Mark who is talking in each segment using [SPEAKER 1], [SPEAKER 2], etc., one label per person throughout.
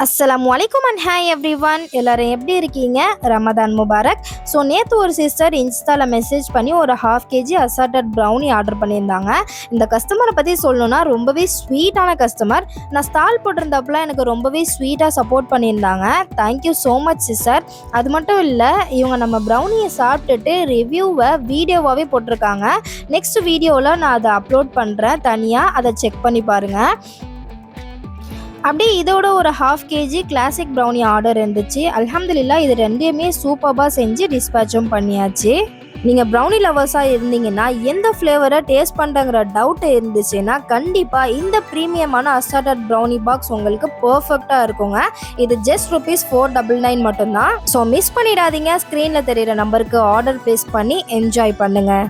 [SPEAKER 1] அஸ்ஸலாமு அலைக்கும் and hi everyone. எல்லாரும் எப்படி இருக்கீங்க? ரமதான் முபாரக். ஸோ நேற்று ஒரு சிஸ்டர் இன்ஸ்டாவில் மெசேஜ் பண்ணி ஒரு 1/2 kg அசார்டட் ப்ரௌனி ஆர்டர் பண்ணியிருந்தாங்க. இந்த கஸ்டமரை பற்றி சொல்லணுன்னா ரொம்பவே ஸ்வீட்டான கஸ்டமர். நான் ஸ்டால் போட்டிருந்தப்பெல்லாம் எனக்கு ரொம்பவே ஸ்வீட்டாக சப்போர்ட் பண்ணியிருந்தாங்க. Thank you so much sister. அது மட்டும் இல்லை, இவங்க நம்ம ப்ரௌனியை சாப்பிட்டுட்டு ரிவ்யூவை வீடியோவாகவே போட்டிருக்காங்க. நெக்ஸ்ட் வீடியோவில் நான் அதை அப்லோட் பண்ணுறேன் தனியாக, அதை செக் பண்ணி பாருங்கள். அப்படியே இதோட ஒரு 1/2 kg கிளாசிக் ப்ரௌனி ஆர்டர் இருந்துச்சு. அல்ஹம்துலில்லாஹ் இது ரெண்டையுமே சூப்பராக செஞ்சு டிஸ்பேச்சும் பண்ணியாச்சு. நீங்கள் ப்ரௌனி லவர்ஸாக இருந்தீங்கன்னா, எந்த ஃப்ளேவரை டேஸ்ட் பண்ணுறங்கிற டவுட் இருந்துச்சுன்னா கண்டிப்பாக இந்த ப்ரீமியமான அசார்டட் ப்ரௌனி பாக்ஸ் உங்களுக்கு பர்ஃபெக்டாக இருக்குங்க. இது ஜஸ்ட் ₹499 மட்டும்தான். ஸோ மிஸ் பண்ணிடாதீங்க. ஸ்க்ரீனில் தெரிகிற நம்பருக்கு ஆர்டர் ப்ளேஸ் பண்ணி என்ஜாய் பண்ணுங்கள்.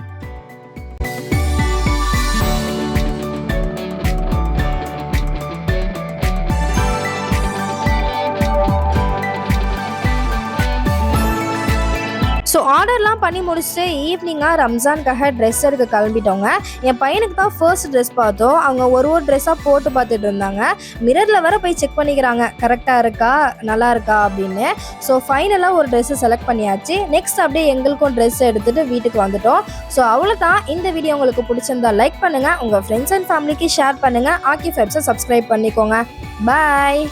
[SPEAKER 1] ஸோ ஆர்டர்லாம் பண்ணி முடிச்சுட்டு ஈவினிங்காக ரம்ஜானுக்காக ட்ரெஸ் எடுக்க கிளம்பிட்டோங்க. என் பையனுக்கு தான் ஃபர்ஸ்ட் ட்ரெஸ் பார்த்தோம். அவங்க ஒரு ட்ரெஸ்ஸாக போட்டு பார்த்துட்டு இருந்தாங்க. மிரரில் வேற போய் செக் பண்ணிக்கிறாங்க, கரெக்டாக இருக்கா, நல்லா இருக்கா அப்படின்னு. ஸோ ஃபைனலாக ஒரு ட்ரெஸ்ஸை செலக்ட் பண்ணியாச்சு. நெக்ஸ்ட் அப்படியே எங்களுக்கும் ட்ரெஸ் எடுத்துகிட்டு வீட்டுக்கு வந்துட்டோம். ஸோ அவ்வளோதான். இந்த வீடியோ உங்களுக்கு பிடிச்சிருந்தா லைக் பண்ணுங்கள், உங்கள் ஃப்ரெண்ட்ஸ் அண்ட் ஃபேமிலிக்கு ஷேர் பண்ணுங்கள். ஆக்கி ஃபேப்ஸை சப்ஸ்கிரைப் பண்ணிக்கோங்க. பாய்.